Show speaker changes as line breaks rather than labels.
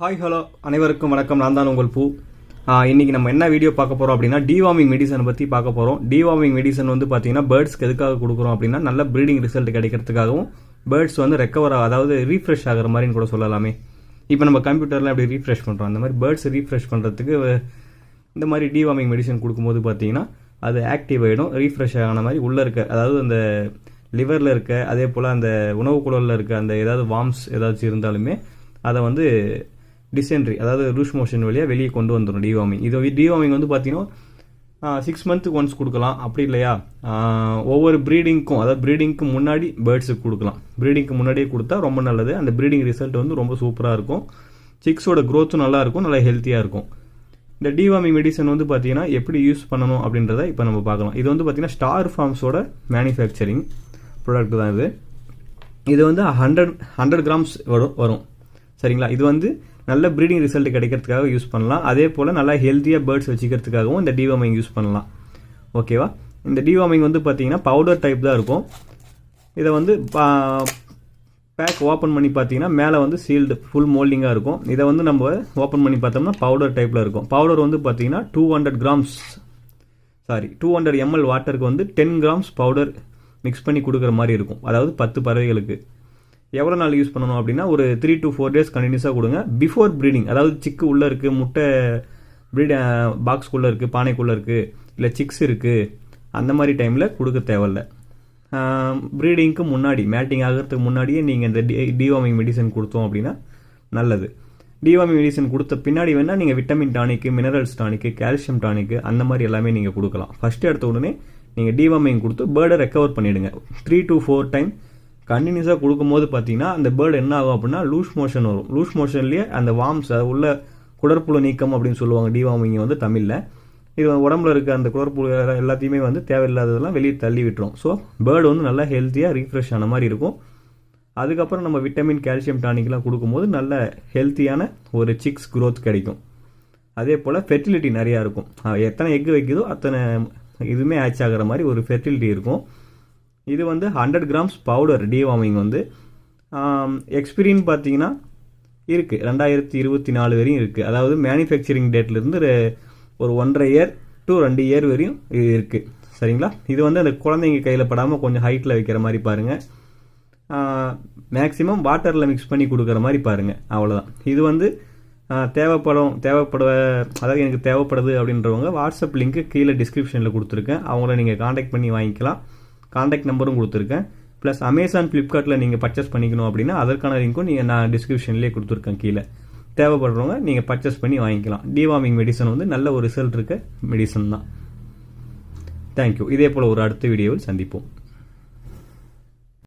Hi hello அனைவருக்கும் வணக்கம். நான் தான் உங்கள் பூ. இன்றைக்கி நம்ம என்ன வீடியோ பார்க்க போகிறோம் அப்படின்னா டிவார்மிங் மெடிசன் பற்றி பார்க்க போகிறோம். டிவார்மிங் மெடிசன் வந்து பார்த்தீங்கன்னா பேர்ட்ஸ்க்கு எதுக்காக கொடுக்குறோம் அப்படின்னா நல்ல ப்ரீடிங் ரிசல்ட் கிடைக்கிறதுக்காகவும் பேர்ட்ஸ் வந்து ரெக்கவர் அதாவது ரீஃப்ரெஷ் ஆகிற மாதிரின்னு கூட சொல்லலாமே. இப்போ நம்ம கம்ப்யூட்டரில் அப்படி ரீஃப்ரெஷ் பண்ணுறோம், அந்த மாதிரி பேர்ட்ஸ் ரீஃப்ரெஷ் பண்ணுறதுக்கு இந்த மாதிரி டிவார்மிங் மெடிசன் கொடுக்கும்போது பார்த்தீங்கன்னா அது ஆக்டிவ் ஆகிடும், ரீஃப்ரெஷ் ஆன மாதிரி உள்ளே இருக்க அதாவது அந்த லிவரில் இருக்க அதே போல் அந்த உணவு குழலில் இருக்க அந்த ஏதாவது வார்ம்ஸ் ஏதாச்சும் இருந்தாலுமே அதை வந்து டிசென்ட்ரி அதாவது லூஸ் மோஷன் வழியாக வெளியே கொண்டு வந்துடும் டிவார்மிங். இது டிவார்மிங் வந்து பார்த்தீங்கன்னா 6 மந்த்துக்கு ஒன்ஸ் கொடுக்கலாம், அப்படி இல்லையா ஒவ்வொரு ப்ரீடிங்க்கும் அதாவது ப்ரீடிங்க்கு முன்னாடி பேர்ட்ஸுக்கு கொடுக்கலாம். ப்ரீடிங்க்கு முன்னாடியே கொடுத்தா ரொம்ப நல்லது. அந்த ப்ரீடிங் ரிசல்ட் வந்து ரொம்ப சூப்பராக இருக்கும், சிக்ஸோட க்ரோத்தும் நல்லாயிருக்கும், நல்லா ஹெல்த்தியாக இருக்கும். இந்த டிவார்மிங் மெடிசன் வந்து பார்த்தீங்கன்னா எப்படி யூஸ் பண்ணணும் அப்படின்றத இப்போ நம்ம பார்க்கலாம். இது வந்து பார்த்தீங்கன்னா ஸ்டார் ஃபார்ம்ஸோட மேனுஃபேக்சரிங் ப்ராடக்ட் தான் இது. இது வந்து 100 கிராம்ஸ் வரும் சரிங்களா. இது வந்து நல்ல ப்ரீடிங் ரிசல்ட் கிடைக்கிறதுக்காக யூஸ் பண்ணலாம், அதே போல் நல்லா ஹெல்த்தியாக பேர்ட்ஸ் வச்சுக்கிறதுக்காகவும் இந்த டிவார்மிங் யூஸ் பண்ணலாம். ஓகேவா. இந்த டிவார்மிங் வந்து பார்த்தீங்கன்னா பவுடர் டைப் தான் இருக்கும். இதை வந்து பேக் ஓப்பன் பண்ணி பார்த்தீங்கன்னா மேலே வந்து சீல்டு ஃபுல் மோல்டிங்காக இருக்கும். இதை வந்து நம்ம ஓப்பன் பண்ணி பார்த்தோம்னா பவுடர் டைப்பில் இருக்கும். பவுடர் வந்து பார்த்தீங்கன்னா 200 ml வாட்டருக்கு வந்து 10 கிராம்ஸ் பவுடர் மிக்ஸ் பண்ணி கொடுக்குற மாதிரி இருக்கும். அதாவது 10 பறவைகளுக்கு. எவ்வளோ நாள் யூஸ் பண்ணணும் அப்படின்னா ஒரு 3 to 4 days கண்டினியூஸாக கொடுங்க. பிஃபோர் ப்ரீடிங் அதாவது சிக்கு உள்ளே இருக்குது, முட்டை பாக்ஸ்குள்ளே இருக்குது, பானைக்குள்ளே இருக்குது, இல்லை சிக்ஸ் இருக்குது, அந்த மாதிரி டைமில் கொடுக்க தேவையில்லை. ப்ரீடிங்க்கு முன்னாடி மேட்டிங் ஆகிறதுக்கு முன்னாடியே நீங்கள் இந்த டிவார்மிங் மெடிசன் கொடுத்தோம் அப்படின்னா நல்லது. டிவார்மிங் மெடிசன் கொடுத்த பின்னாடி வேணால் நீங்கள் vitamin tonic, minerals tonic, calcium tonic அந்த மாதிரி எல்லாமே நீங்கள் கொடுக்கலாம். ஃபஸ்ட்டு எடுத்த உடனே நீங்கள் டிவார்மிங் கொடுத்து பேர்டை ரெக்கவர் பண்ணிவிடுங்க. 3 to 4 டைம் கண்டினியூஸாக கொடுக்கும்போது பார்த்தீங்கன்னா அந்த பேர்டு என்ன ஆகும் அப்படின்னா லூஸ் மோஷன் வரும். லூஸ் மோஷன்லேயே அந்த வார்ம்ஸ் உள்ள குடற்புழு நீக்கம் அப்படின்னு சொல்லுவாங்க டிவார்மிங் வந்து தமிழில். இது உடம்புல இருக்க அந்த குடற்புழு எல்லாத்தையுமே வந்து தேவையில்லாததெல்லாம் வெளியே தள்ளி விட்டுரும். ஸோ பேர்டு வந்து நல்லா ஹெல்த்தியாக ரீஃப்ரெஷ் ஆன மாதிரி இருக்கும். அதுக்கப்புறம் நம்ம விட்டமின், கால்சியம் டானிக்லாம் கொடுக்கும்போது நல்ல ஹெல்த்தியான ஒரு சிக்ஸ் க்ரோத் கிடைக்கும். அதே போல் ஃபெர்டிலிட்டி நிறையா இருக்கும். எத்தனை எக்கு வைக்குதோ அத்தனை இதுவுமே ஆச் ஆகிற மாதிரி ஒரு ஃபெர்டிலிட்டி இருக்கும். இது வந்து 100 கிராம்ஸ் பவுடர் டிவார்மிங் வந்து எக்ஸ்பீரியன் பார்த்தீங்கன்னா இருக்குது 2024 வரையும் இருக்குது. அதாவது மேனுஃபேக்சரிங் டேட்லேருந்து ஒரு 1.5 year to 2 year வரையும் இது இருக்குது சரிங்களா. இது வந்து அந்த குழந்தைங்க கையில் படாமல் கொஞ்சம் ஹைட்டில் வைக்கிற மாதிரி பாருங்கள். மேக்ஸிமம் வாட்டரில் மிக்ஸ் பண்ணி கொடுக்குற மாதிரி பாருங்கள், அவ்வளோதான். இது வந்து அதாவது எனக்கு தேவைப்படுது அப்படின்றவங்க வாட்ஸ்அப் லிங்க்கு கீழே டிஸ்கிரிப்ஷனில் கொடுத்துருக்கேன், அவங்கள நீங்கள் காண்டாக்ட் பண்ணி வாங்கிக்கலாம். காண்டாக்ட் நம்பரும் கொடுத்துருக்கேன். ப்ளஸ் அமேசான், ஃப்ளிப்கார்ட்டில் நீங்கள் பர்ச்சேஸ் பண்ணிக்கணும் அப்படின்னா அதற்கான லிங்க்கும் நான் டிஸ்கிரிப்ஷன்லேயே கொடுத்துருக்கேன் கீழே. தேவைப்படுறவங்க நீங்கள் பர்ச்சேஸ் பண்ணி வாங்கிக்கலாம். டிவார்மிங் மெடிசன் வந்து நல்ல ஒரு ரிசல்ட் இருக்க மெடிசன் தான். தேங்க்யூ. இதே போல் ஒரு அடுத்த வீடியோவில் சந்திப்போம்.